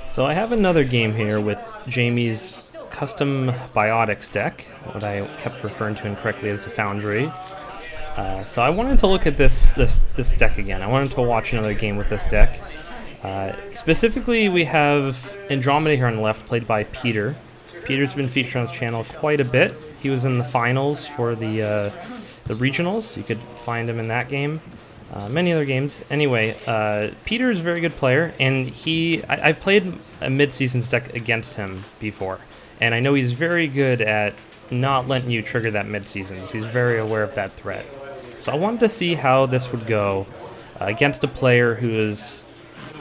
So I have another game here with Jamie's custom biotics deck, what I kept referring to incorrectly as the Foundry. So I wanted to look at this deck again. I wanted to watch another game with this deck. Specifically, we have Andromeda here on the left, played by Peter. Peter's been featured on his channel quite a bit. He was in the finals for the regionals. You could find him in that game. Many other games. Anyway, Peter is a very good player, and I've played a mid-seasons deck against him before, and I know he's very good at not letting you trigger that mid-seasons. He's very aware of that threat. So I wanted to see how this would go against a player who is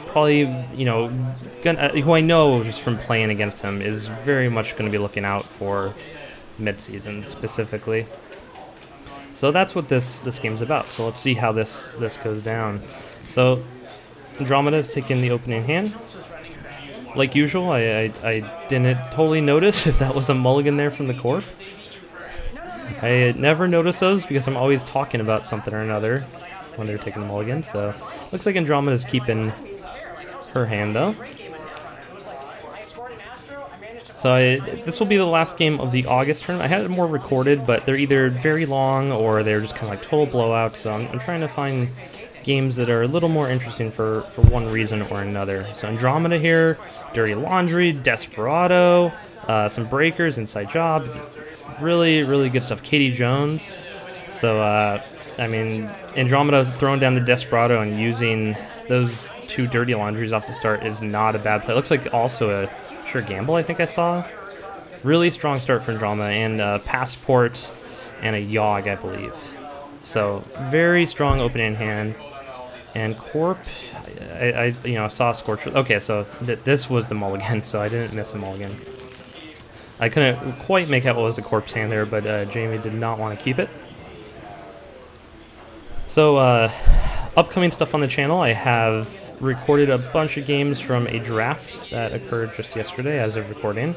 probably, who I know just from playing against him is very much going to be looking out for mid-seasons specifically. So that's what this game's about. So let's see how this goes down. So Andromeda is taking the opening hand. Like usual, I didn't totally notice if that was a mulligan there from the Corp. I never notice those because I'm always talking about something or another when they're taking the mulligan. So looks like Andromeda's keeping her hand though. So this will be the last game of the August tournament. I had it more recorded, but they're either very long or they're just kind of like total blowouts. So I'm trying to find games that are a little more interesting for one reason or another. So Andromeda here, Dirty Laundry, Desperado, some breakers, Inside Job. Really, really good stuff. Katie Jones. So, I mean, Andromeda's throwing down the Desperado and using those two Dirty Laundries off the start is not a bad play. It looks like also a Sure Gamble, I think I saw. Really strong start for Andromeda, and Passport and a Yogg, I believe. So very strong opening hand. And Corp, I saw Scorch. Okay, so this was the mulligan, so I didn't miss a mulligan. I couldn't quite make out what was the Corp's hand there, but Jamie did not want to keep it. So upcoming stuff on the channel, I have recorded a bunch of games from a draft that occurred just yesterday as of recording,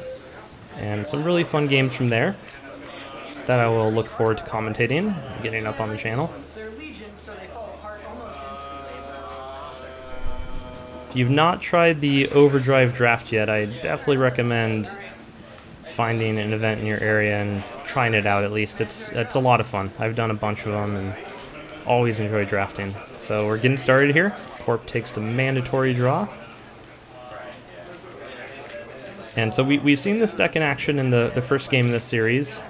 and some really fun games from there that I will look forward to commentating and getting up on the channel. If you've not tried the Overdrive draft yet, I definitely recommend finding an event in your area and trying it out at least. It's a lot of fun. I've done a bunch of them and always enjoy drafting. So we're getting started here. Corp takes the mandatory draw. And so we've seen this deck in action in the first game in this series.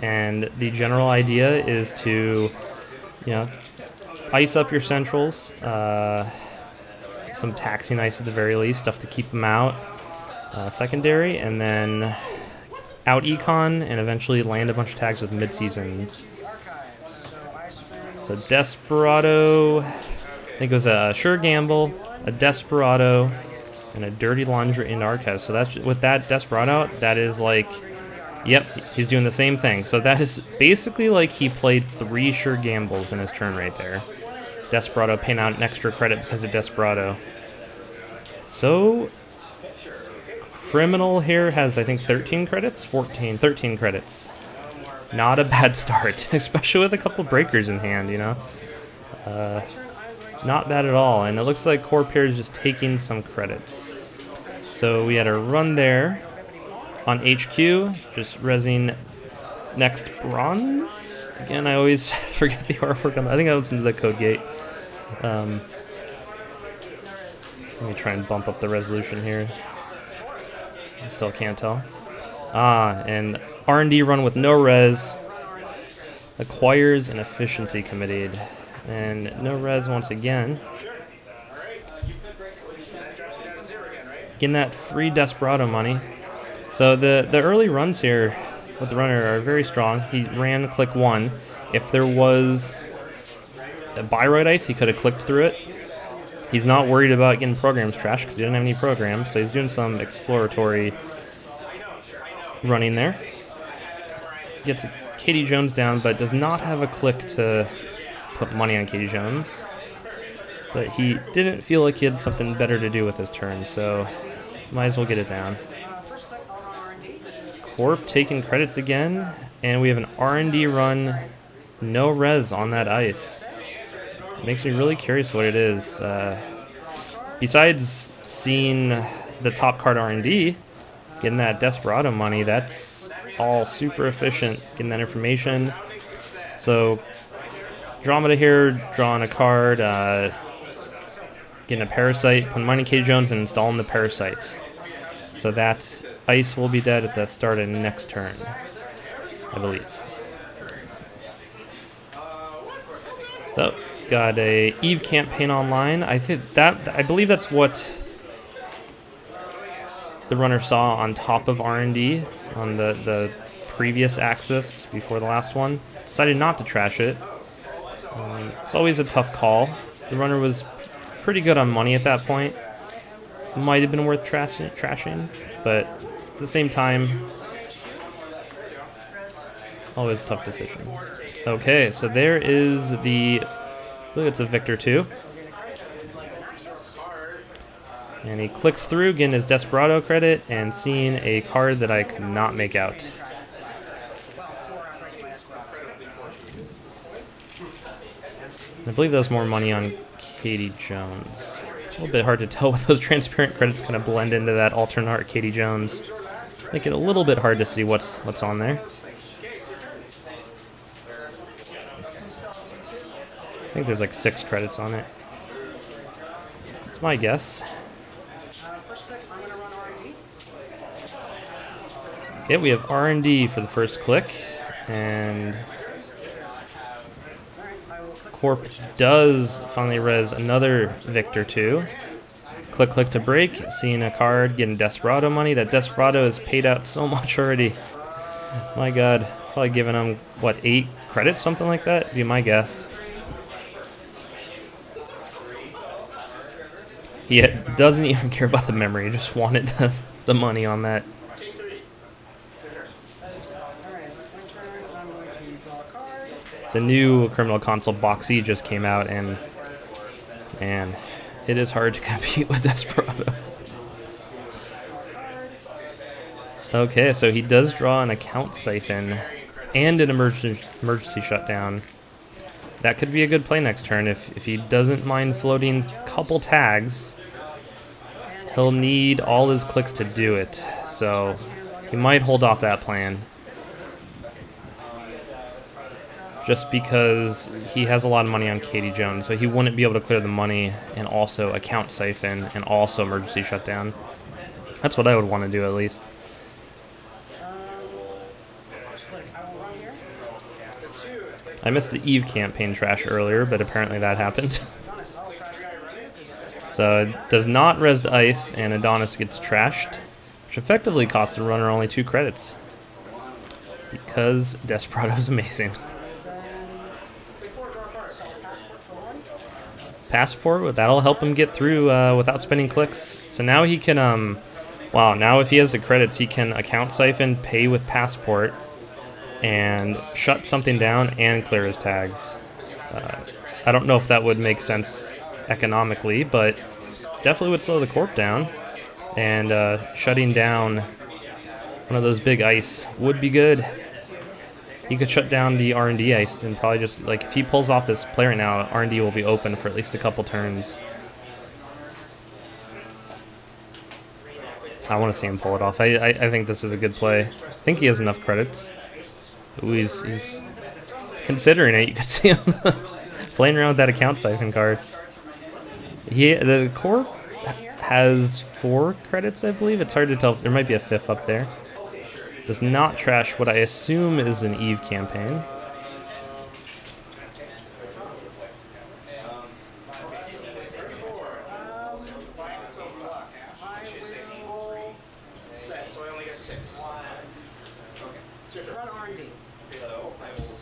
And the general idea is to, ice up your centrals. Some taxing ice at the very least, stuff to keep them out. Secondary, and then out econ, and eventually land a bunch of tags with mid-seasons. So Desperado, I think it was a Sure Gamble, a Desperado, and a Dirty Laundry in Archive. So that's with that Desperado, that is like, yep, he's doing the same thing. So that is basically like he played 3 Sure Gambles in his turn right there. Desperado paying out an extra credit because of Desperado. So Criminal here has, I think, 13 credits? 13 credits. Not a bad start, especially with a couple breakers in hand, Not bad at all, and it looks like Corp here is just taking some credits. So we had a run there on HQ, just rezzing next bronze. Again, I always forget the artwork on that. I think that was into the code gate. Let me try and bump up the resolution here. Still can't tell. And R&D run with no res. Acquires an efficiency committed. And no res once again. Getting that free Desperado money. So the early runs here with the runner are very strong. He ran click 1. If there was a Biroid Ice, he could have clicked through it. He's not worried about getting programs trashed because he doesn't have any programs, so he's doing some exploratory running there. Gets Katie Jones down, but does not have a click to put money on Katie Jones. But he didn't feel like he had something better to do with his turn, so might as well get it down. Corp taking credits again, and we have an R&D run, no res on that ice. Makes me really curious what it is. besides seeing the top card R&D, getting that Desperado money, that's all super efficient, getting that information. So Andromeda here, drawing a card, getting a Parasite, putting money Katie Jones, and installing the Parasite. So that ice will be dead at the start of next turn, I believe. So got a Eve campaign online. I believe that's what the runner saw on top of R&D on the previous axis before the last one. Decided not to trash it. It's always a tough call. The runner was pretty good on money at that point. Might have been worth trashing, but at the same time, always a tough decision. Okay, so there is the, I believe it's a Victor 2. And he clicks through, getting his Desperado credit, and seeing a card that I could not make out. I believe that was more money on Katie Jones. A little bit hard to tell with those transparent credits kind of blend into that alternate art Katie Jones. Make it a little bit hard to see what's on there. I think there's like 6 credits on it. That's my guess. Okay, we have R&D for the first click, and Corp does finally res another Victor 2. Click to break, seeing a card, getting Desperado money. That Desperado is paid out so much already. My god, probably giving him, what, 8 credits, something like that? Be my guess. He doesn't even care about the memory, just wanted the money on that. The new Criminal Console Boxy just came out, and man, it is hard to compete with Desperado. Okay, so he does draw an Account Siphon and an emergency shutdown. That could be a good play next turn if he doesn't mind floating a couple tags. He'll need all his clicks to do it, so he might hold off that plan. Just because he has a lot of money on Katie Jones, so he wouldn't be able to clear the money and also Account Siphon and also emergency shutdown. That's what I would want to do at least. I missed the Eve campaign trash earlier, but apparently that happened. So it does not res the ice, and Adonis gets trashed, which effectively cost the runner only 2 credits. Because Desperado is amazing. Passport, that'll help him get through without spending clicks. So now he can, wow, now if he has the credits, he can Account Siphon, pay with Passport, and shut something down and clear his tags. I don't know if that would make sense economically, but definitely would slow the Corp down. And shutting down one of those big ice would be good. He could shut down the R&D ice and probably just, like, if he pulls off this play right now, R&D will be open for at least a couple turns. I want to see him pull it off. I think this is a good play. I think he has enough credits. Ooh, he's considering it. You could see him playing around with that Account Siphon card. The Corp has 4 credits, I believe. It's hard to tell. There might be a 5th up there. Does not trash what I assume is an Eve campaign.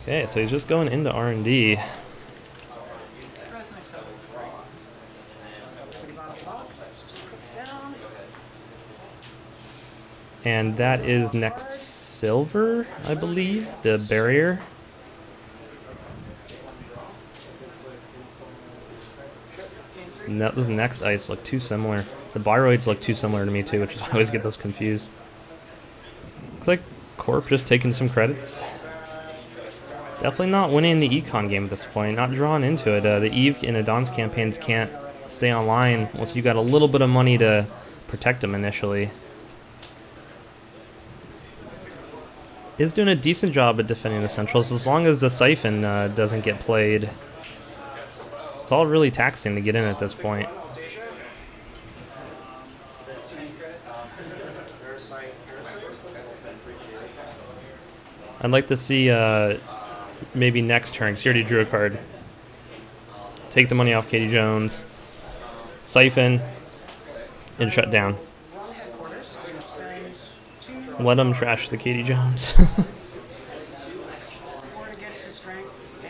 Okay, so he's just going into R&D. And that is next silver, I believe, the barrier. And that was next ice look too similar. The Biroids look too similar to me too, which is why I always get those confused. Looks like Corp just taking some credits. Definitely not winning the econ game at this point, not drawn into it. The Eve and Adonis campaigns can't stay online once you got a little bit of money to protect him initially. Is doing a decent job at defending the centrals as long as the siphon doesn't get played. It's all really taxing to get in at this point. I'd like to see maybe next turn, because he already drew a card. Take the money off Katie Jones, siphon, and shut down. Let him trash the Katie Jones.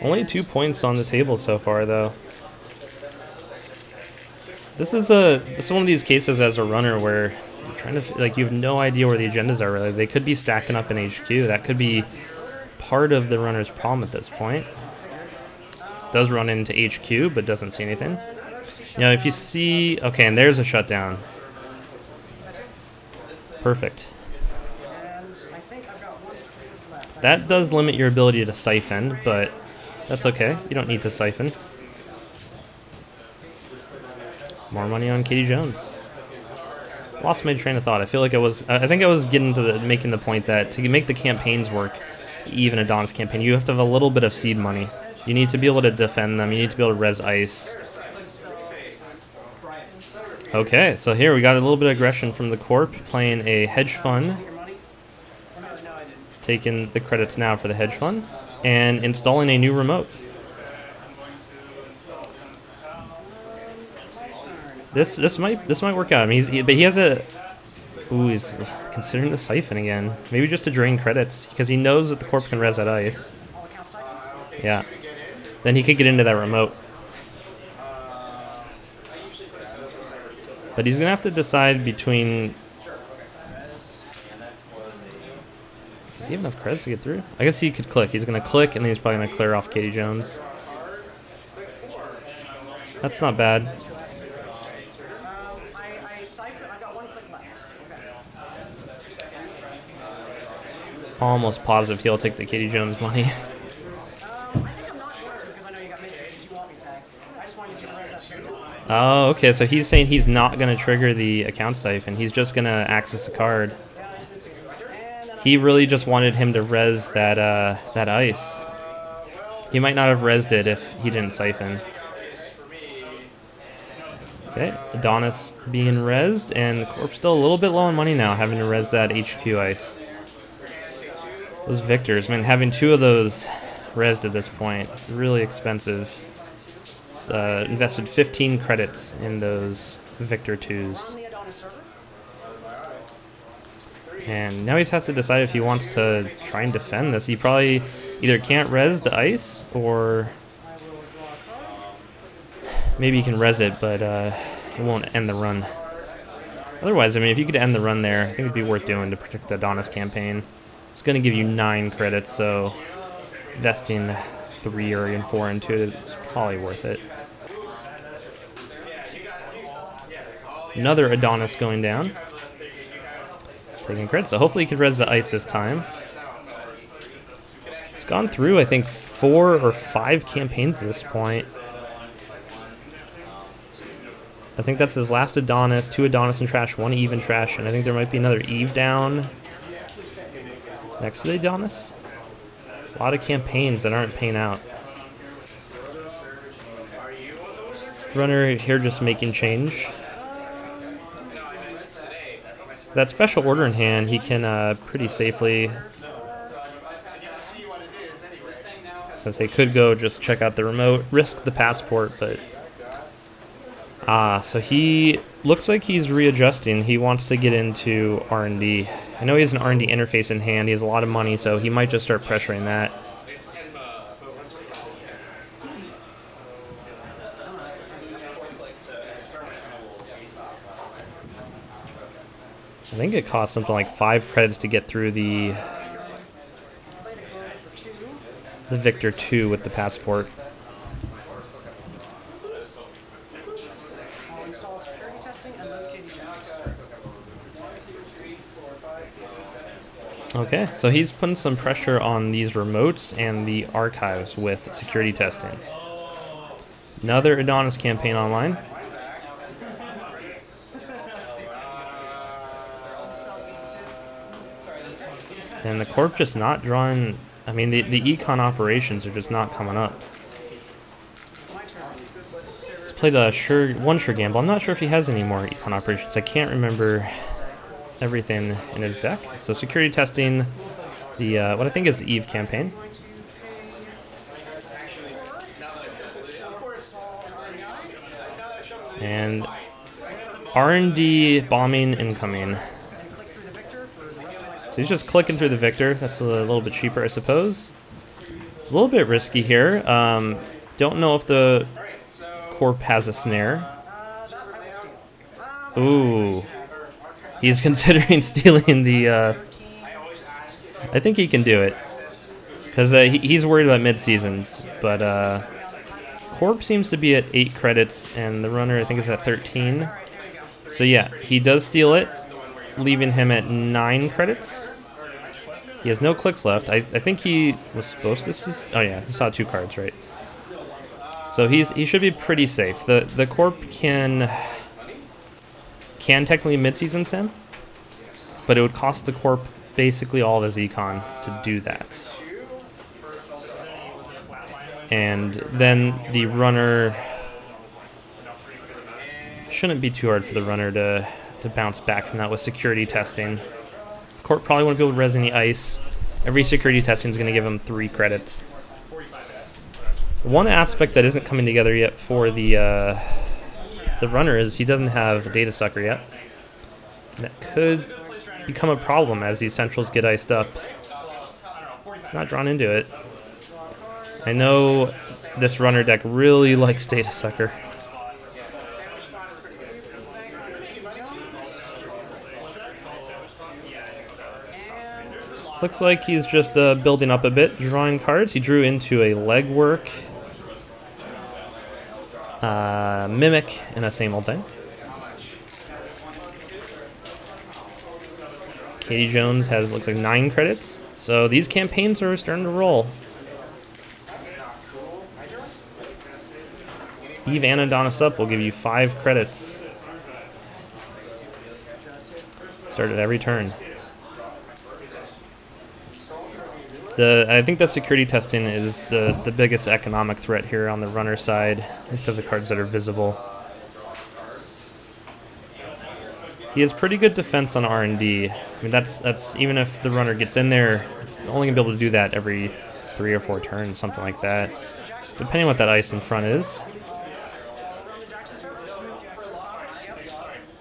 Only 2 points on the table so far, though. This is one of these cases as a runner where you're trying to, like, you have no idea where the agendas are really. They could be stacking up in HQ. That could be part of the runner's problem at this point. Does run into HQ, but doesn't see anything. You know, if you see, okay, and there's a shutdown. Perfect. That does limit your ability to siphon, but that's okay. You don't need to siphon. More money on Katie Jones. Lost my train of thought. I feel like I think I was getting to making the point that to make the campaigns work, even Adonis campaign, you have to have a little bit of seed money. You need to be able to defend them. You need to be able to res ice. Okay, so here we got a little bit of aggression from the Corp, playing a hedge fund. Taking the credits now for the hedge fund and installing a new remote. This might work out. I mean, but he has a. Ooh, he's considering the siphon again. Maybe just to drain credits because he knows that the Corp can res that ice. Yeah. Then he could get into that remote. But he's gonna have to decide between. Does he have enough credits to get through? I guess he could click. He's going to click, and then he's probably going to clear off Katie Jones. That's not bad. Almost positive he'll take the Katie Jones money. Oh, okay, so he's saying he's not going to trigger the account siphon. He's just going to access the card. He really just wanted him to res that that ice. He might not have resed it if he didn't siphon. Okay, Adonis being resed, and Corp still a little bit low on money now, having to res that HQ ice. Those Victors, man, having 2 of those resed at this point, really expensive. Invested 15 credits in those Victor 2s. And now he has to decide if he wants to try and defend this. He probably either can't res the ice, or maybe he can res it, but it won't end the run. Otherwise, I mean, if you could end the run there, I think it'd be worth doing to protect the Adonis campaign. It's going to give you 9 credits, so investing 3 or even 4 into it is probably worth it. Another Adonis going down. Taking credits, so hopefully he can res the ice this time. It's gone through, I think, 4 or 5 campaigns at this point. I think that's his last Adonis, 2 Adonis and trash, 1 Eve and trash, and I think there might be another Eve down next to the Adonis. A lot of campaigns that aren't paying out. Runner here just making change. That special order in hand, he can pretty safely, since they could go just check out the remote, risk the passport, but so he looks like he's readjusting. He wants to get into R&D. I know he has an R&D interface in hand. He has a lot of money, so he might just start pressuring that. I think it costs something like 5 credits to get through the Victor 2 with the passport. Okay, so he's putting some pressure on these remotes and the archives with security testing. Another Adonis campaign online. And the Corp just not drawing... I mean, the econ operations are just not coming up. He's played a one sure gamble. I'm not sure if he has any more econ operations. I can't remember everything in his deck. So security testing the what I think is the Eve campaign. And R&D bombing incoming. So he's just clicking through the Victor. That's a little bit cheaper, I suppose. It's a little bit risky here. Don't know if the Corp has a snare. Ooh. He's considering stealing the... I think he can do it. Because he's worried about mid-seasons. But Corp seems to be at 8 credits, and the runner, I think, is at 13. So yeah, he does steal it, leaving him at 9 credits. He has no clicks left. I think he was supposed to... Oh yeah, he saw 2 cards, right? So he should be pretty safe. The Corp can technically mid-season sim, but it would cost the Corp basically all of his econ to do that. And then the runner... Shouldn't be too hard for the runner to bounce back from that with security testing. The Corp probably won't be able to res any ice. Every security testing is going to give him 3 credits. One aspect that isn't coming together yet for the runner is he doesn't have a data sucker yet. And that could become a problem as these centrals get iced up. He's not drawn into it. I know this runner deck really likes data sucker. This looks like he's just building up a bit, drawing cards. He drew into a legwork, mimic, and a same old thing. Katie Jones looks like 9 credits. So these campaigns are starting to roll. Eve and Adonis up will give you 5 credits. Start at every turn. I think the security testing is the biggest economic threat here on the runner side, at least of the cards that are visible. He has pretty good defense on R&D. I mean, that's even if the runner gets in there, he's only gonna be able to do that every 3 or 4 turns, something like that, depending on what that ice in front is.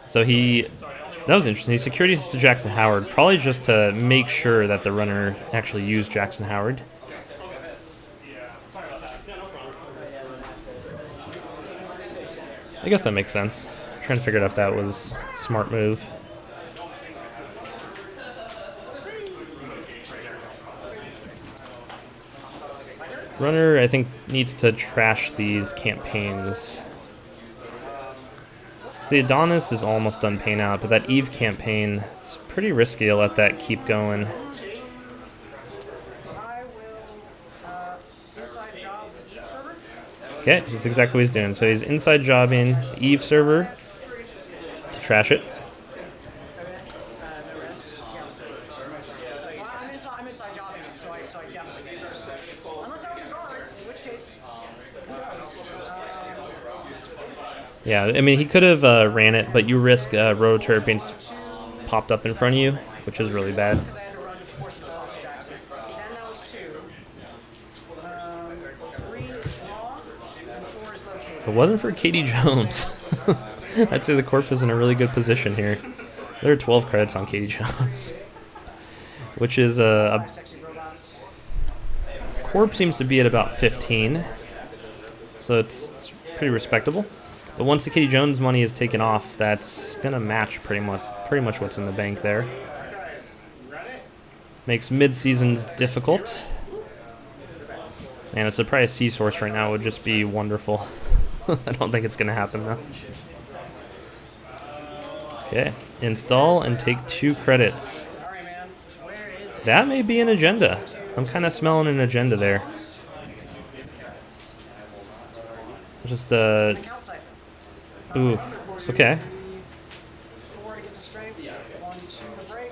So that was interesting. He security to Jackson Howard, probably just to make sure that the runner actually used Jackson Howard. I guess that makes sense. I'm trying to figure out if that was a smart move. Runner, I think, needs to trash these campaigns. See, Adonis is almost done paying out, but that Eve campaign, it's pretty risky to let that keep going. Okay, that's exactly what he's doing. So he's inside jobbing Eve server to trash it. I'm inside jobbing it, so I definitely get it. Unless I was a guard, in which case, who knows? Yeah, I mean, he could have ran it, but you risk Rototurp being popped up in front of you, which is really bad. Because I had to run to force it off Jackson. Then that was 2. 3 raw, and 4 is located. If it wasn't for Katie Jones, I'd say the Corp is in a really good position here. There are 12 credits on Katie Jones, which is a Corp seems to be at about 15, so it's pretty respectable. But once the Katie Jones money is taken off, that's gonna match pretty much what's in the bank there. Makes mid-seasons difficult. And a surprise C-Source right now would just be wonderful. I don't think it's gonna happen though. Okay, install and take 2 credits. That may be an agenda. I'm kind of smelling an agenda there. Just ooh, okay. to strength, 1, 2 to break.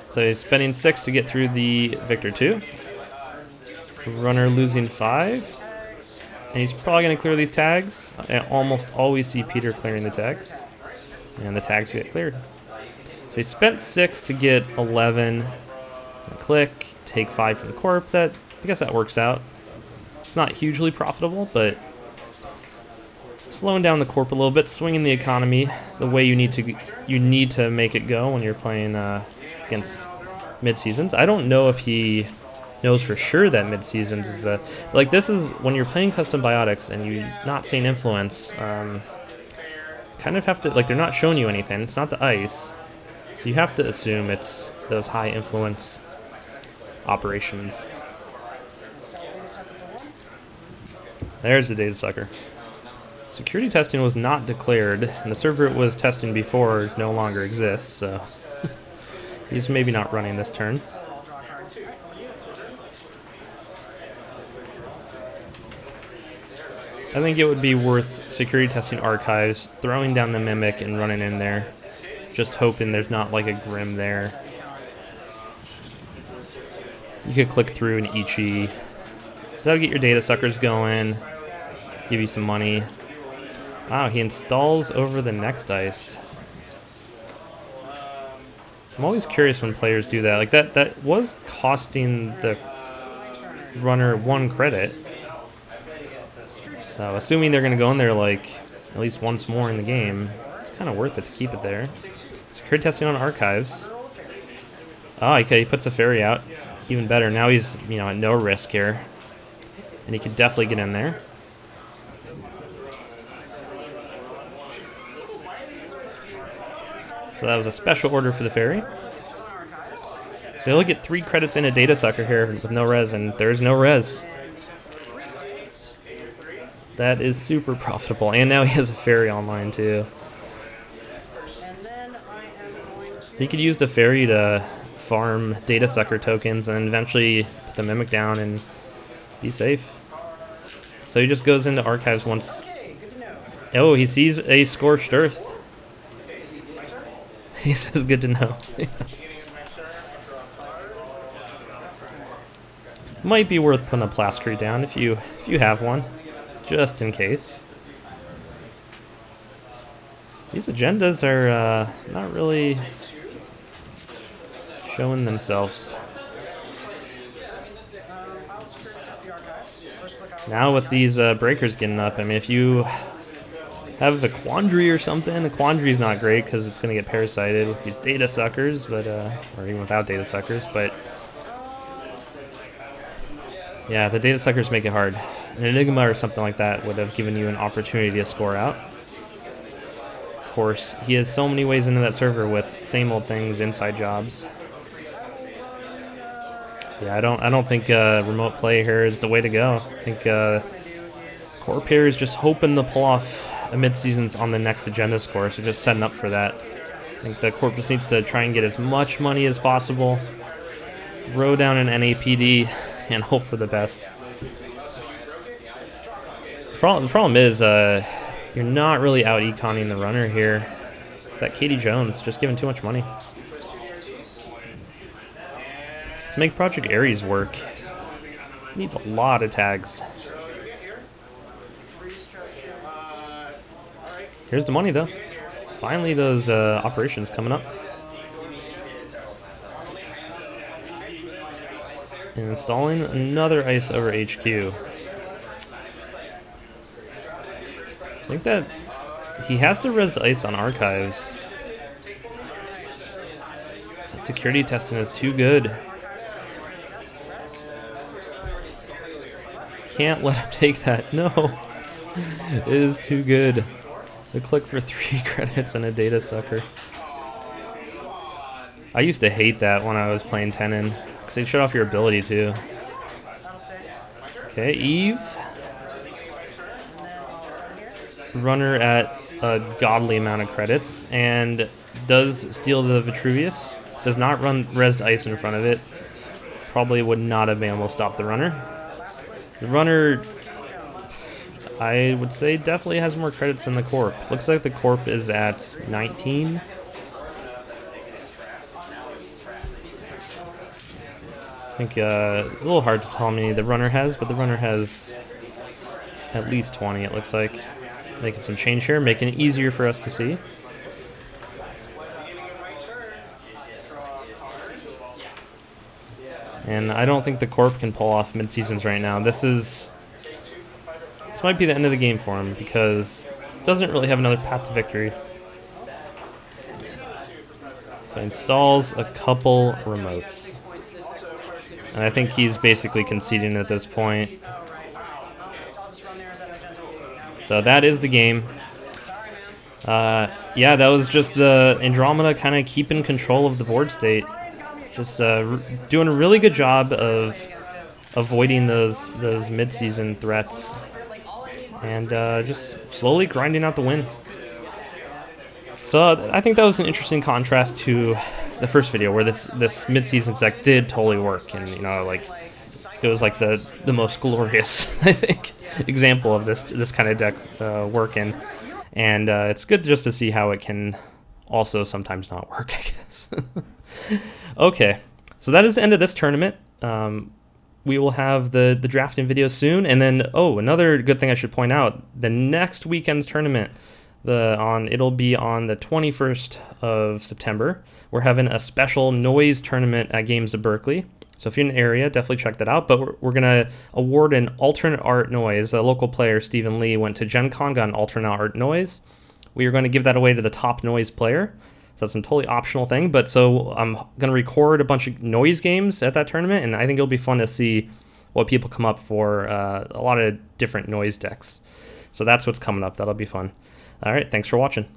So he's spending 6 to get through the Victor 2. Runner losing 5. And he's probably going to clear these tags. I almost always see Peter clearing the tags. And the tags get cleared. So he spent 6 to get 11. Click, take 5 from the Corp. I guess that works out. It's not hugely profitable, but slowing down the Corp a little bit, swinging the economy the way you need to make it go when you're playing against mid-seasons. I don't know if he knows for sure that mid-seasons is like, this is when you're playing custom biotics and you're not seeing influence, kind of have to, like, they're not showing you anything. It's not the ice, so you have to assume it's those high influence operations. There's the data sucker. Security testing was not declared, and the server it was testing before no longer exists, so he's maybe not running this turn. I think it would be worth security testing archives, throwing down the Mimic and running in there, just hoping there's not like a Grim there. You could click through an Ichi. That'll get your data suckers going, give you some money. Wow, he installs over the next ice. I'm always curious when players do that. Like, that was costing the runner 1 credit. So assuming they're going to go in there like at least once more in the game, it's kind of worth it to keep it there. Security testing on archives. Oh, okay, he puts the ferry out. Even better. Now he's, at no risk here. And he could definitely get in there. So that was a special order for the ferry. So he'll get 3 credits in a data sucker here with no res, and there's no res. That is super profitable. And now he has a ferry online too. So he could use the ferry to farm data sucker tokens and eventually put the Mimic down and be safe. So he just goes into archives once. Oh, he sees a scorched earth. He says, "Good to know." Might be worth putting a Plascrete down if you have one, just in case. These agendas are not really showing themselves. Now with these breakers getting up, I mean, if you have a Quandary or something, a Quandary's not great because it's going to get parasited with these data suckers, but or even without data suckers, but yeah, the data suckers make it hard. An Enigma or something like that would have given you an opportunity to score out. Of course, he has so many ways into that server with same old things, inside jobs. Yeah, I don't think remote play here is the way to go. I think Corp here is just hoping to pull off a mid-seasons on the next agenda score, so just setting up for that. I think the Corp just needs to try and get as much money as possible, throw down an NAPD, and hope for the best. The problem is you're not really out-econing the runner here. That Katie Jones just giving too much money. To make Project Ares work, it needs a lot of tags. Here's the money, though. Finally, those operations coming up. And installing another ice over HQ. I think that he has to res the ice on archives. So security testing is too good. Can't let him take that. No. It is too good. The click for 3 credits and a data sucker. I used to hate that when I was playing Tenon, because they shut off your ability too. Okay, Eve. Runner at a godly amount of credits, and does steal the Vitruvius. Does not run resed ice in front of it. Probably would not have been able to stop the runner. The runner, I would say definitely has more credits than the Corp. Looks like the Corp is at 19. I think a little hard to tell how many the runner has, but the runner has at least 20, it looks like. Making some change here, making it easier for us to see. And I don't think the Corp can pull off mid-seasons right now. This might be the end of the game for him because it doesn't really have another path to victory. So he installs a couple remotes. And I think he's basically conceding at this point. So that is the game. Yeah, that was just the Andromeda kind of keeping control of the board state. Just doing a really good job of avoiding those mid-season threats. And just slowly grinding out the win. So I think that was an interesting contrast to the first video where this mid-season deck did totally work, and you know, like it was like the most glorious, I think, example of this kind of deck working. And it's good just to see how it can also sometimes not work, I guess. Okay, so that is the end of this tournament. We will have the drafting video soon, and then another good thing I should point out: the next weekend's tournament, it'll be on the 21st of September. We're having a special noise tournament at Games of Berkeley. So if you're in the area, definitely check that out. But we're gonna award an alternate art noise. A local player, Stephen Lee, went to Gen Con, got an alternate art noise. We are going to give that away to the top noise player. So that's a totally optional thing, but so I'm going to record a bunch of noise games at that tournament, and I think it'll be fun to see what people come up for, a lot of different noise decks. So that's what's coming up. That'll be fun. All right, thanks for watching.